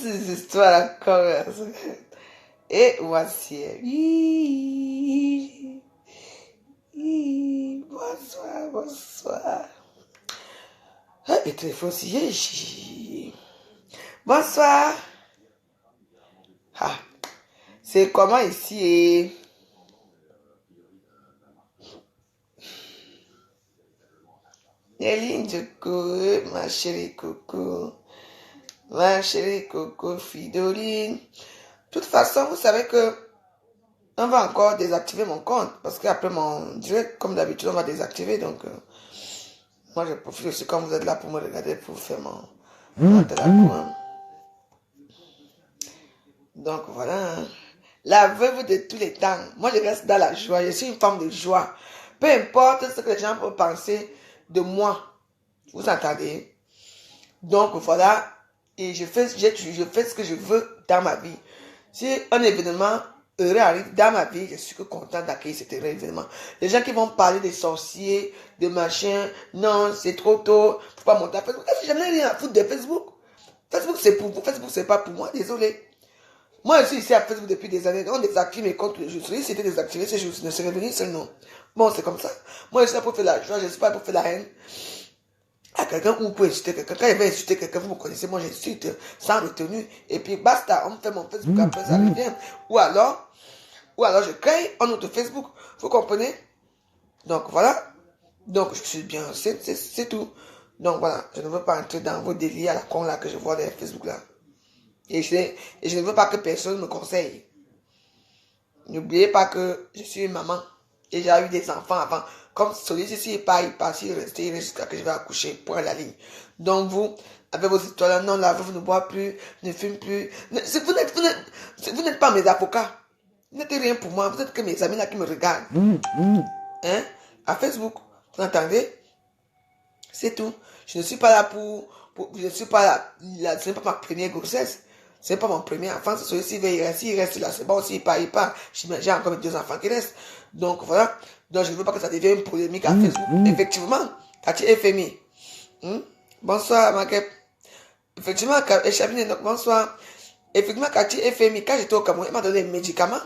ces histoires encore. Et voici. Bonsoir, bonsoir. Ah, le téléphone aussi. Bonsoir. Ah, c'est comment ici? Nelly, coucou, ma chérie coucou. Ma chérie Coco Fidoline. De toute façon, vous savez que on va encore désactiver mon compte. Parce qu'après mon direct, comme d'habitude, on va désactiver. Donc, moi, je profite aussi quand vous êtes là pour me regarder, pour faire mon téléphone. Donc, voilà. La veuve de tous les temps. Moi, je reste dans la joie. Je suis une femme de joie. Peu importe ce que les gens peuvent penser de moi. Vous entendez? Donc, voilà. Et je fais ce que je veux dans ma vie. Si un événement heureux arrive dans ma vie, je suis que content d'accueillir cet heureux événement. Les gens qui vont parler des sorciers, de machin, non, c'est trop tôt, faut pas monter à Facebook. J'en ai rien à foutre de Facebook. Facebook, c'est pour vous, Facebook, c'est pas pour moi, désolé. Moi, je suis ici à Facebook depuis des années. On désactive mes comptes le jour. Si c'était désactivé, je ne serais venu seul, non. Bon, c'est comme ça. Moi, je suis là pour faire la joie, je ne suis pas pour faire la haine à quelqu'un ou pour insulter quelqu'un. Quand il va insulter quelqu'un, vous me connaissez, moi j'insulte sans retenue. Et puis basta, on me fait mon Facebook, après ça revient. Ou alors je crée un autre Facebook. Vous comprenez? Donc voilà. Donc je suis bien, c'est tout. Donc voilà, je ne veux pas entrer dans vos délires à la con là que je vois dans Facebook là. Et je ne veux pas que personne me conseille. N'oubliez pas que je suis une maman. Et j'ai eu des enfants avant. Comme celui-ci, il part, s'il reste jusqu'à que je vais accoucher, point la ligne. Donc vous, avec vos histoires, non, la veuve ne boit plus, ne fume plus. Vous n'êtes pas mes avocats. Vous n'êtes rien pour moi. Vous êtes que mes amis là qui me regardent. Hein? À Facebook. Vous entendez? C'est tout. Je ne suis pas là je ne suis pas là, ce n'est pas ma première grossesse. Ce n'est pas mon premier enfant. C'est celui-ci, il reste là. C'est bon, s'il part, il part. J'ai encore mes 2 enfants qui restent. Donc voilà. Donc je ne veux pas que ça devienne une polémique à Facebook. Effectivement, Cathy FMI. Bonsoir, Maguette. Effectivement, donc bonsoir. Effectivement, Cathy FMI, quand j'étais au Cameroun, elle m'a donné des médicaments.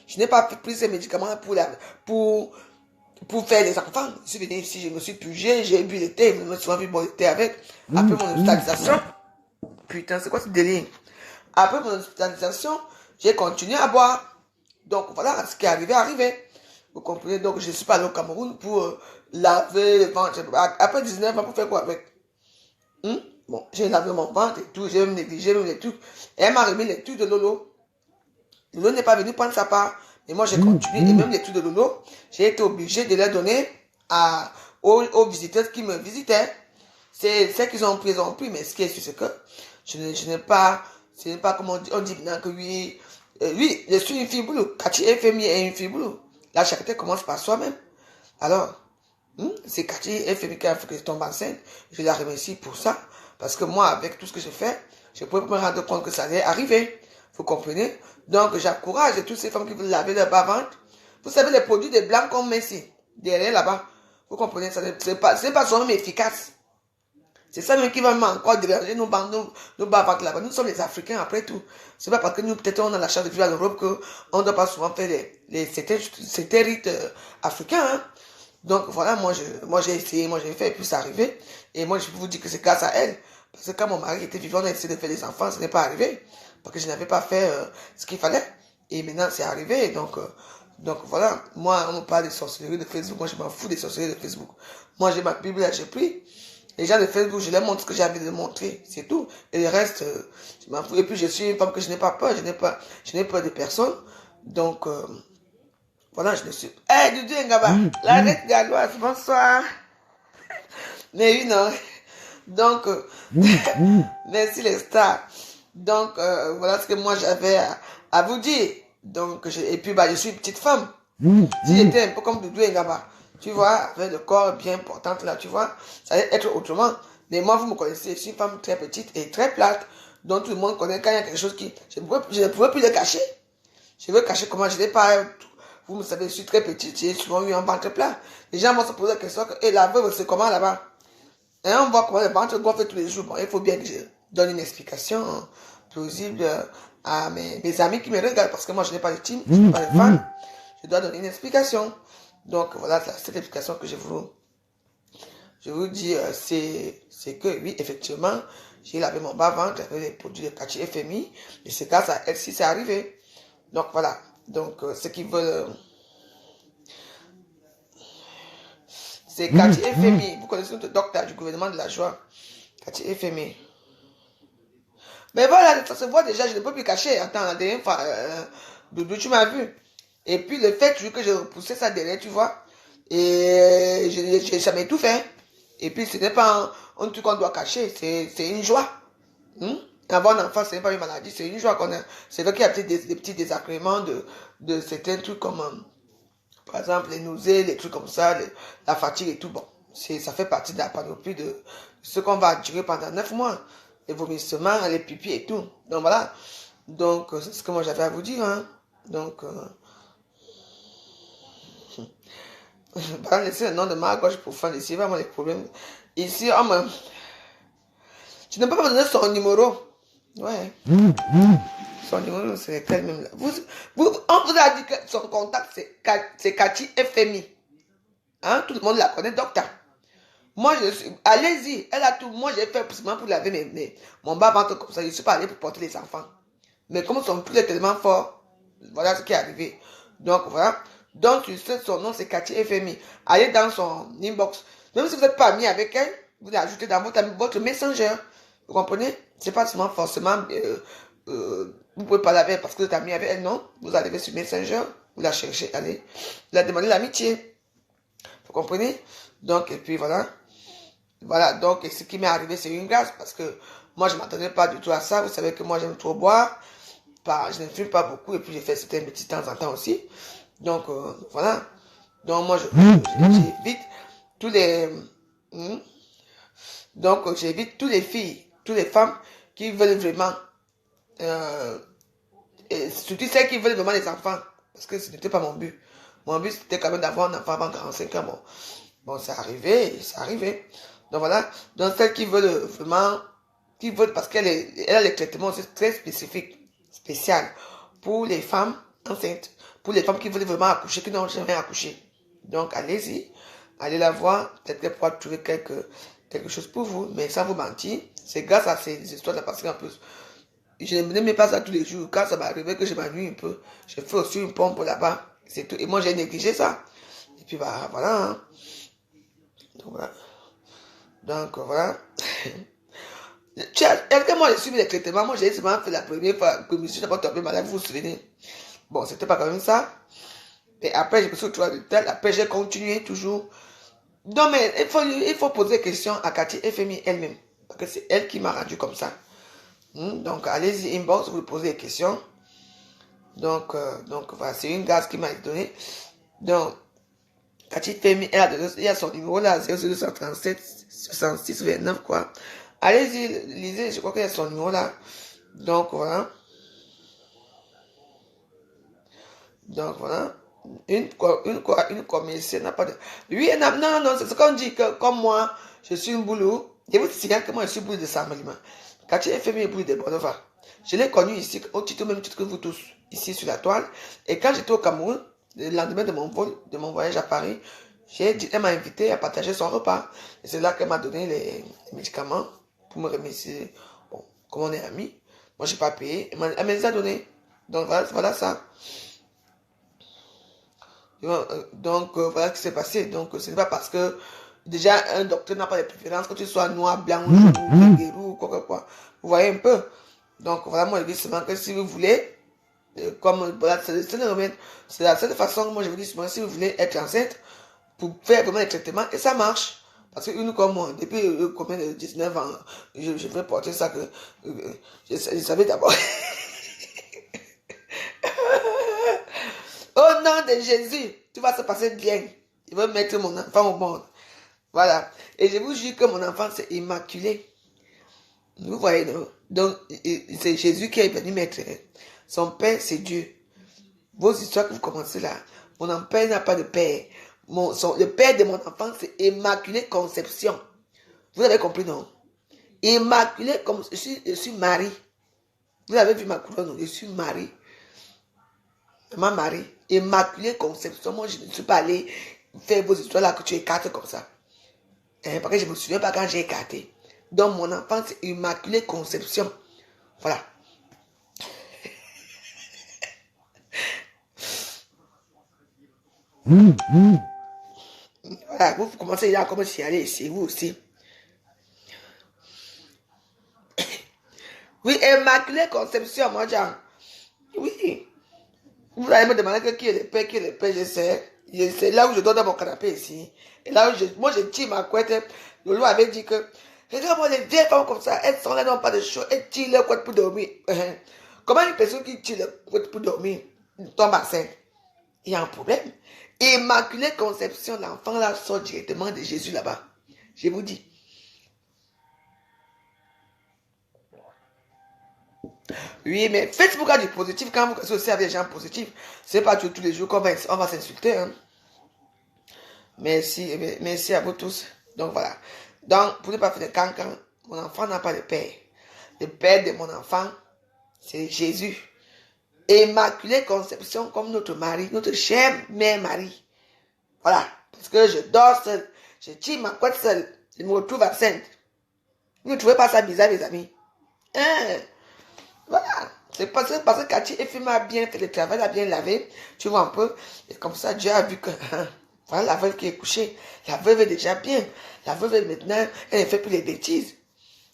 Je n'ai pas pris ces médicaments pour faire des enfants. Je suis venu ici, je me suis purgé, j'ai bu le thé, je me suis envie de boire le thé avec. Après mon hospitalisation, putain, c'est quoi ce délire? Après mon hospitalisation, j'ai continué à boire. Donc voilà, ce qui est arrivé. Vous comprenez? Donc je suis pas allé au Cameroun pour laver le ventre. Après 19 ans, pour faire quoi avec? Bon, j'ai lavé mon ventre et tout, j'ai même négligé même les trucs. Et elle m'a remis les trucs de Lolo. Lolo n'est pas venu prendre sa part. Et moi, j'ai continué. Et même les trucs de Lolo, j'ai été obligé de les donner aux visiteurs qui me visitaient. C'est celles qu'ils ont pris, ils ont pris. Mais ce qui est sûr, c'est que ce n'est pas comme on dit maintenant que oui, je suis une fille boulot. Cathy FMI est une fille boulot. La charité commence par soi-même. Alors, c'est Cathy FMI qui a fait que je tombe enceinte. Je la remercie pour ça. Parce que moi, avec tout ce que je fais, je pouvais me rendre compte que ça allait arriver. Vous comprenez? Donc, j'encourage toutes ces femmes qui veulent laver leur bas-ventre. Vous savez, les produits des blancs qu'on met ici, derrière là-bas. Vous comprenez? C'est pas seulement efficace. C'est ça même qui va encore déranger nos bas-ventres là-bas. Nous sommes les Africains après tout. C'est pas parce que nous, peut-être, on a la chance de vivre en Europe qu'on ne doit pas souvent faire certains rites africains. Hein. Donc, voilà, moi, j'ai essayé, moi, j'ai fait, et puis c'est arrivé. Et moi, je peux vous dire que c'est grâce à elle. Parce que quand mon mari était vivant, on a essayé de faire des enfants, ce n'est pas arrivé. Parce que je n'avais pas fait ce qu'il fallait. Et maintenant, c'est arrivé. Donc voilà. Moi, on me parle des sorcelleries de Facebook. Moi, je m'en fous des sorcelleries de Facebook. Moi, j'ai ma Bible, j'ai pris. Les gens de Facebook, je leur montre ce que j'ai envie de montrer. C'est tout. Et le reste, je m'en fous. Et puis, je suis une femme que je n'ai pas peur. Je n'ai peur de personne. Donc, voilà, je ne suis... Hey, Doudou Ngaba, la reine galloise, bonsoir. Mais oui, non. Donc, merci les stars. Donc, voilà ce que moi j'avais à vous dire. Donc, et puis, je suis une petite femme. Si j'étais un peu comme Doudou Ngaba, tu vois, avec le corps bien portant là, tu vois, ça allait être autrement. Mais moi, vous me connaissez, je suis une femme très petite et très plate. Donc, tout le monde connaît quand il y a quelque chose qui... Je ne pouvais plus le cacher. Je veux cacher comment je n'ai pas... Vous me savez, je suis très petite, j'ai souvent eu un ventre plat. Les gens vont se poser la question, et la veuve, c'est comment là-bas? Et on voit comment le ventre gonfle tous les jours. Bon, il faut bien que je donne une explication plausible à mes amis qui me regardent, parce que moi je n'ai pas de team, je n'ai pas de fans, je dois donner une explication. Donc voilà, cette explication que je vous dis, c'est que oui, effectivement, j'ai lavé mon bas-ventre avec les produits de Cathy FMI, et c'est grâce à elle si c'est arrivé. Donc voilà, donc ceux qui veulent... c'est Cathy FMI, vous connaissez notre docteur du gouvernement de la joie, Cathy FMI. Mais voilà, ça se voit déjà, je ne peux plus cacher. Attends, la dernière fois, Doudou, tu m'as vu. Et puis le fait que j'ai repoussé ça derrière, tu vois, et ça m'a tout fait. Et puis ce n'est pas un truc qu'on doit cacher, c'est une joie. Avoir un enfant, ce n'est pas une maladie, c'est une joie qu'on a. C'est vrai qu'il y a peut-être des petits désagréments de certains trucs comme, par exemple, les nausées, les trucs comme ça, la fatigue et tout. Bon, ça fait partie de la panoplie de ce qu'on va durer pendant 9 mois. Les vomissements, les pipis et tout. Donc voilà. Donc, c'est ce que moi j'avais à vous dire. Hein. Donc, laisser le nom de ma gauche pour faire ici, vraiment les problèmes. Ici, tu ne peux pas me donner son numéro. Ouais. Son numéro, c'est lequel même là. On vous a dit que son contact, c'est Cathy FMI. Hein? Tout le monde la connaît, docteur. Moi, allez-y, elle a tout. Moi, j'ai fait pour laver mon bas-ventre comme ça. Je ne suis pas allé pour porter les enfants. Mais comme son pouls est tellement fort, voilà ce qui est arrivé. Donc, voilà. Donc, tu sais, son nom, c'est Cathy FMI. Allez dans son inbox. Même si vous n'êtes pas ami avec elle, vous l'ajoutez dans votre messenger. Vous comprenez? C'est pas seulement forcément, vous pouvez pas laver parce que vous êtes ami avec elle, non. Vous allez sur messenger, vous la cherchez, allez. Vous la demandez l'amitié. Vous comprenez? Donc, et puis voilà. Voilà, donc ce qui m'est arrivé, c'est une grâce parce que moi, je ne m'attendais pas du tout à ça. Vous savez que moi, j'aime trop boire. Je ne fume pas beaucoup et puis j'ai fait certains petits temps en temps aussi. Donc, voilà. Donc, moi, j'évite tous les... Donc, j'évite toutes les filles, toutes les femmes qui veulent vraiment... et surtout celles qui veulent vraiment des enfants. Parce que ce n'était pas mon but. Mon but, c'était quand même d'avoir un enfant avant 45 ans. Bon, c'est arrivé, c'est arrivé. Donc voilà, donc celles qui veulent vraiment, parce qu'elle a les traitements aussi très spécifiques, spécial pour les femmes enceintes, pour les femmes qui veulent vraiment accoucher, qui n'ont jamais accouché. Donc allez-y, allez la voir, peut-être qu'elle pourra trouver quelque chose pour vous, mais sans vous mentir, c'est grâce à ces histoires-là, parce qu'en plus, je ne mets pas ça tous les jours, quand ça m'arrivait que je m'ennuie un peu, je fais aussi une pompe là-bas, c'est tout, et moi j'ai négligé ça. Et puis bah voilà, hein. Donc voilà. Donc voilà. Est-ce que moi j'ai suivi les traitements? Moi j'ai seulement fait la première fois que je me suis d'abord tombé malade, vous vous souvenez? Bon, c'était pas quand même ça. Et après, je me suis retrouvé à l'hôpital. Après, j'ai continué toujours. Non, mais il faut poser des questions à Cathy FMI elle-même. Parce que c'est elle qui m'a rendu comme ça. Donc, allez-y, inbox, vous lui posez des questions. Donc voilà, c'est une gaz qui m'a donné. Donc, Cathy FMI, il a son numéro là, 0237 66 29, quoi. Allez-y, lisez, je crois qu'il y a son numéro là. Donc, voilà. Donc, voilà. Une commerciale n'a pas de... Lui, non, c'est ce qu'on dit que, comme moi, je suis une boulot. Je vous signale que moi, je suis boulot de Saint-Malima. Cathy FMI est boulot de Bonova. Je l'ai connu ici, au même titre que vous tous, ici sur la toile. Et quand j'étais au Cameroun, le lendemain de mon vol, de mon voyage à Paris, elle m'a invité à partager son repas. Et c'est là qu'elle m'a donné les médicaments pour me remercier. Bon, comme on est amis, moi j'ai pas payé, elle me les a donnés. Donc voilà ça. Donc voilà ce qui s'est passé. Donc ce n'est pas parce que déjà un docteur n'a pas de préférence, que tu sois noir, blanc, ou quoi. Vous voyez un peu. Donc voilà, moi je dis seulement que si vous voulez, comme voilà, c'est la seule façon, moi je vous dis seulement si vous voulez être enceinte, pour faire vraiment les traitements, et ça marche. Parce que une comme moi, depuis combien de 19 ans, je vais porter ça que je savais d'abord. Au nom de Jésus, tout va se passer bien. Je vais mettre mon enfant au monde. Voilà. Et je vous jure que mon enfant, c'est immaculé. Vous voyez, non? Donc, c'est Jésus qui est venu mettre. Son père, c'est Dieu. Vos histoires que vous commencez là, mon père n'a pas de père. Le père de mon enfant, c'est Immaculée Conception. Vous avez compris, non? Immaculée comme je suis Marie. Vous avez vu ma couleur, non? Je suis Marie. Ma Marie. Immaculée Conception. Moi, je ne suis pas allée faire vos histoires là que tu écartes comme ça. Parce que je ne me souviens pas quand j'ai écarté. Donc, mon enfant, c'est Immaculée Conception. Voilà. Voilà, vous commencez à comme si aller ici, vous aussi. Oui, Immaculée Conception, moi, Jean. Oui. Vous allez me demander qui est le père, qui est le père, je sais. Je sais, là où je dors dans mon canapé ici. Et là où moi, je tire ma couette. Lolo avait dit que, regarde-moi les vieilles femmes comme ça, elles sont là, n'ont pas de choses, elles tirent leur couette pour dormir. Comment une personne qui tire leur couette pour dormir tombe enceinte? Il y a un problème. Immaculée Conception, l'enfant là sort directement de Jésus là-bas. Je vous dis. Oui, mais faites beaucoup du positif quand vous associez avec des gens positifs. C'est pas tous les jours qu'on va s'insulter. Hein. Merci à vous tous. Donc voilà. Donc, pour ne pas faire de cancan, mon enfant n'a pas de père. Le père de mon enfant, c'est Jésus. Immaculée Conception comme notre mari, notre chère mère Marie. Voilà. Parce que je dors seul. Je tire ma couette seule. Je me retrouve absente. Vous ne trouvez pas ça bizarre, mes amis? Hein? Voilà. C'est parce que Cathy Effima a bien fait le travail, a bien lavé. Tu vois un peu. Et comme ça, Dieu a vu que, voilà la veuve qui est couchée. La veuve est déjà bien. La veuve, maintenant, elle ne fait plus les bêtises.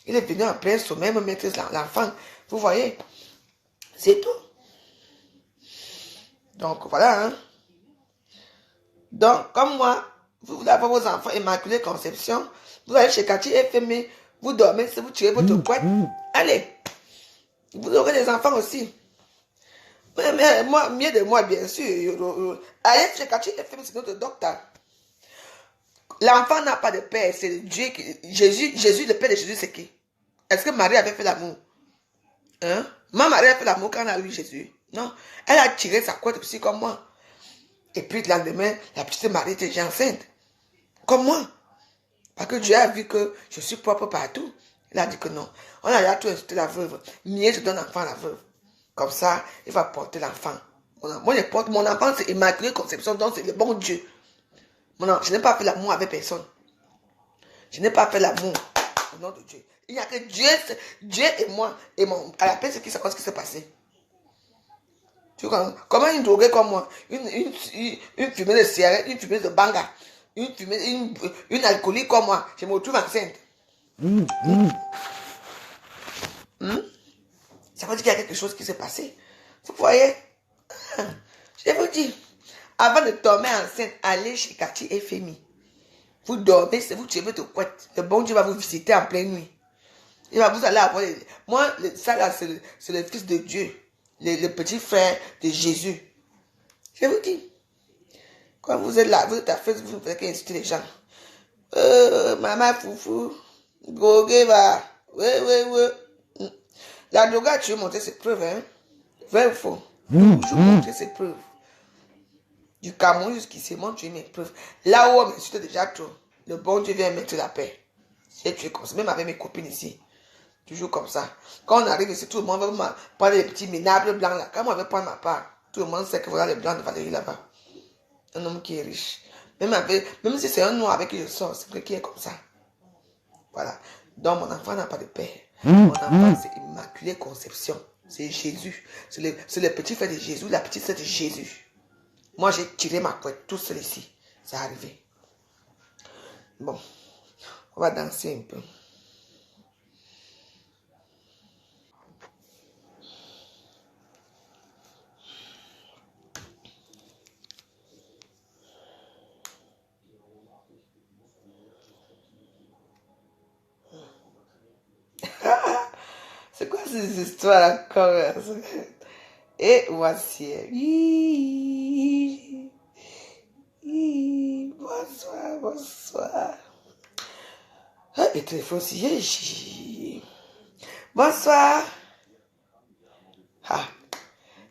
Il est venu en plein sommeil, me mettre l'enfant. Vous voyez? C'est tout. Donc, voilà. Hein. Donc, comme moi, vous voulez avoir vos enfants Immaculée Conception, vous allez chez Cathy Effima, vous dormez, si vous tirez votre couette, allez. Vous aurez des enfants aussi. Mais moi, mieux de moi, bien sûr. Allez chez Cathy Effima, c'est notre docteur. L'enfant n'a pas de père, c'est Dieu qui. Jésus, le père de Jésus, c'est qui? Est-ce que Marie avait fait l'amour? Hein? Ma Marie a fait l'amour quand elle a eu Jésus. Non. Elle a tiré sa couette aussi comme moi. Et puis le lendemain, la petite Marie était déjà enceinte. Comme moi. Parce que Dieu a vu que je suis propre partout. Il a dit que non. On a tout insulté la veuve. Mieux je donne l'enfant à la veuve. Comme ça, il va porter l'enfant. Moi, je porte mon enfant, c'est Immaculée Conception, donc c'est le bon Dieu. Je n'ai pas fait l'amour avec personne. Je n'ai pas fait l'amour au nom de Dieu. Il n'y a que Dieu et moi. Et à la paix, c'est ce qui s'est passé. Tu vois, comment une droguée comme moi, une fumée de cigarette, une fumée de banga, une alcoolique comme moi, je me retrouve enceinte. Ça veut dire qu'il y a quelque chose qui s'est passé. Vous voyez? Je vous dis, avant de tomber enceinte, allez chez Cathy Effima. Vous dormez, c'est vous tirez votre couette. Le bon Dieu va vous visiter en pleine nuit. Il va vous aller avoir. Moi, ça là, c'est le Fils de Dieu. Le petit frère de Jésus. Je vous dis. Quand vous êtes là, vous êtes à Facebook, vous ne faites qu'insulter les gens. Maman foufou. Gogué va. Oui. La drogue a toujours montré ses preuves, hein. Vrai ou faux? Toujours montré ses preuves. Du Cameroun jusqu'ici, montre mes preuves. Là où on m'insulte déjà trop, le bon Dieu vient mettre la paix. J'ai tué comme ça, même avec mes copines ici. Toujours comme ça. Quand on arrive ici, tout le monde va prendre les petits minables blancs là. Quand on va prendre ma part, tout le monde sait que voilà les blancs de Valérie là-bas. Un homme qui est riche. Même si c'est un noir avec qui je sors, c'est vrai qu'il est comme ça. Voilà. Donc mon enfant n'a pas de père. Mon enfant, c'est Immaculée Conception. C'est Jésus. C'est le petit frère de Jésus, la petite sœur de Jésus. Moi, j'ai tiré ma couette tout seul ici. C'est arrivé. Bon. On va danser un peu. C'est quoi ces histoires encore? Et voici. Bonsoir. Ah, le téléphone aussi. Bonsoir. Ah,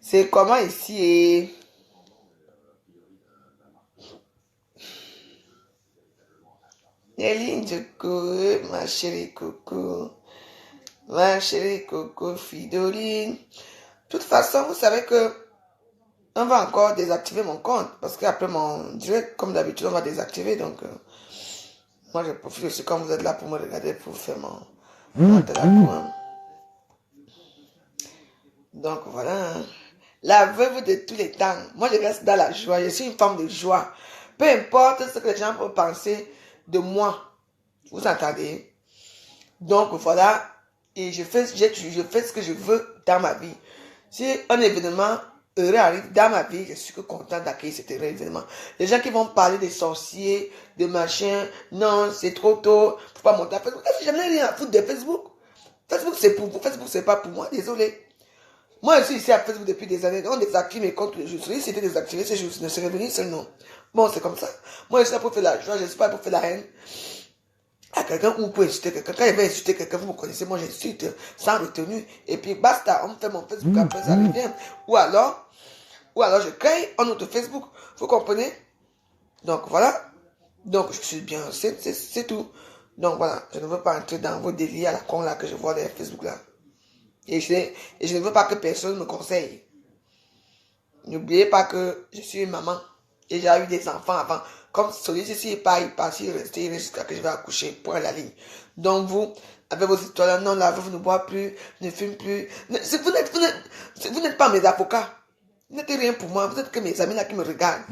c'est comment ici? Nelly, coucou, ma chérie, coucou. Ma chérie Coco Fidoline. De toute façon, vous savez que on va encore désactiver mon compte. Parce qu'après mon direct, comme d'habitude, on va désactiver. Donc, moi, je profite aussi quand vous êtes là pour me regarder, pour faire mon téléphone. Donc, voilà. La veuve de tous les temps. Moi, je reste dans la joie. Je suis une femme de joie. Peu importe ce que les gens peuvent penser de moi. Vous entendez? Donc, voilà. Et je fais ce que je veux dans ma vie. Si un événement heureux arrive dans ma vie, je suis que content d'accueillir cet heureux événement. Les gens qui vont parler des sorciers, de machin, non, c'est trop tôt, faut pas monter à Facebook. Je n'ai rien à foutre de Facebook. Facebook, c'est pour vous. Facebook, c'est pas pour moi. Désolé. Moi, je suis ici à Facebook depuis des années. On désactive mes comptes. Je suis c'était désactivé, je ne serais venu seulement. Bon, c'est comme ça. Moi, je suis là pour faire la joie, je ne suis pas pour faire la haine à quelqu'un ou pour insulter quelqu'un. Quand il va insulter quelqu'un, vous me connaissez, moi j'insulte sans retenue. Et puis basta, on me fait mon Facebook, après ça revient. Ou alors je crée un autre Facebook. Vous comprenez? Donc voilà. Donc je suis bien, c'est tout. Donc voilà, je ne veux pas entrer dans vos délires à la con là que je vois dans Facebook là. Et je ne veux pas que personne me conseille. N'oubliez pas que je suis une maman. Et j'ai eu des enfants avant. Comme celui-ci, s'il part, s'il reste jusqu'à que je vais accoucher, point la ligne. Donc vous, avec vos histoires, non, la veuve ne boit plus, ne fume plus. Vous n'êtes pas mes avocats. Vous n'êtes rien pour moi. Vous êtes que mes amis là qui me regardent.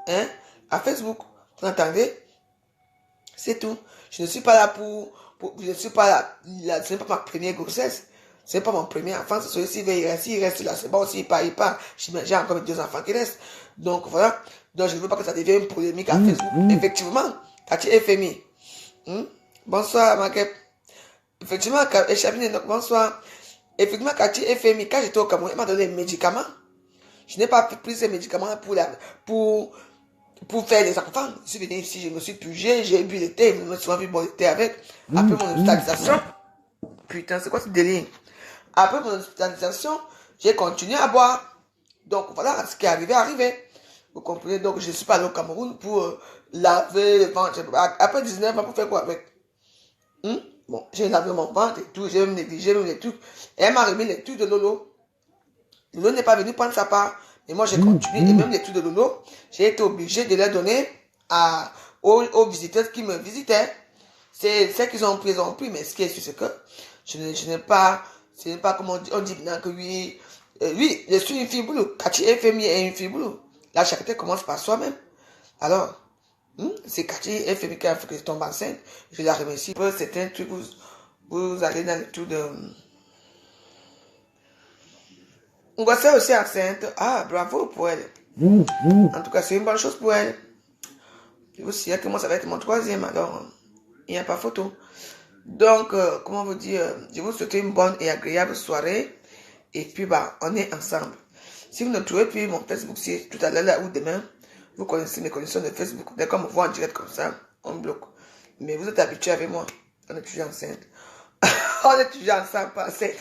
Hein? À Facebook. Vous entendez? C'est tout. Je ne suis pas là je ne suis pas là. Ce n'est pas ma première grossesse. C'est pas mon premier enfant, c'est celui-ci, il reste là, c'est bon, s'il part, il part. J'ai encore 2 enfants qui restent. Donc voilà. Donc je ne veux pas que ça devienne une polémique à Facebook. Effectivement, Cathy FMI. Bonsoir, Marquette. Effectivement, bonsoir. Effectivement, Cathy FMI, quand j'étais au Cameroun, elle m'a donné des médicaments. Je n'ai pas pris ces médicaments pour faire les enfants. Je suis venu ici, je me suis purgé, j'ai bu le thé, je me suis envie de boire le thé avec. Après mon hospitalisation. Putain, c'est quoi ce délire? Après mon hospitalisation, j'ai continué à boire. Donc voilà, ce qui est arrivé. Vous comprenez? Donc je suis pas allé au Cameroun pour laver le ventre. Après 19 ans, pour faire quoi avec? Bon, j'ai lavé mon ventre et tout, j'ai même négligé les trucs. Et elle m'a remis les trucs de Lolo. Lolo n'est pas venu prendre sa part. Et moi, j'ai continué. Et même les trucs de Lolo, j'ai été obligé de les donner aux visiteurs qui me visitaient. C'est celles qu'ils ont pris, ils ont pris. Mais ce qui est sûr, c'est que ce n'est pas comme on dit maintenant que oui, je suis une fille boulot. Cathy FMI est une fille boulot. La charité commence par soi-même. Alors, c'est Cathy FMI qui a fait que je tombe enceinte. Je la remercie. C'est un truc, vous allez dans le tout de... On va faire aussi enceinte. Ah, bravo pour elle. En tout cas, c'est une bonne chose pour elle. Je vous signale que moi, ça va être mon 3e, alors il n'y a pas photo. Donc, comment vous dire, je vous souhaite une bonne et agréable soirée. Et puis, on est ensemble. Si vous ne trouvez plus mon Facebook, si tout à l'heure là ou demain, vous connaissez mes conditions de Facebook. Dès qu'on me voit en direct comme ça, on bloque. Mais vous êtes habitués avec moi. On est toujours enceinte. On est toujours ensemble, pas enceinte.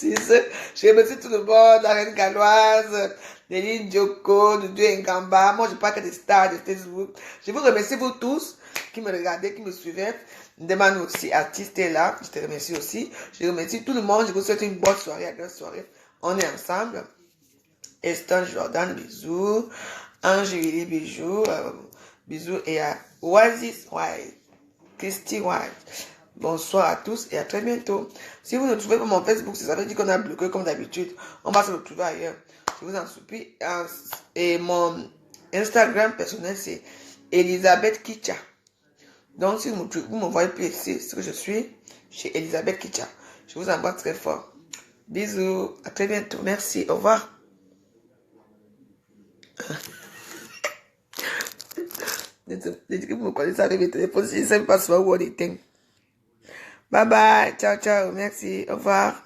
Je remercie tout le monde, la reine galloise, Néline Djoko, Doudou Ngamba. Moi, je parle que des stars de Facebook. Je vous remercie vous tous qui me regardez, qui me suivez. Demande aussi artiste est là. Je te remercie aussi. Je remercie tout le monde. Je vous souhaite une bonne soirée, agréable soirée. On est ensemble. Eston Jordan, bisous. Angélie, bisous. Bisous. Et à Oasis White. Christy White. Bonsoir à tous et à très bientôt. Si vous ne trouvez pas mon Facebook, ça veut dire qu'on a bloqué comme d'habitude. On va se retrouver ailleurs. Je vous en supplie. Et mon Instagram personnel, c'est Elisabeth Kicha. Donc, si vous me voyez plus ici, ce que je suis, chez Elisabeth Kicha. Je vous embrasse très fort. Bisous. À très bientôt. Merci. Au revoir. Vous me connaissez avec mes téléphones. Je ne sais pas ce où on est. Bye bye. Ciao, ciao. Merci. Au revoir.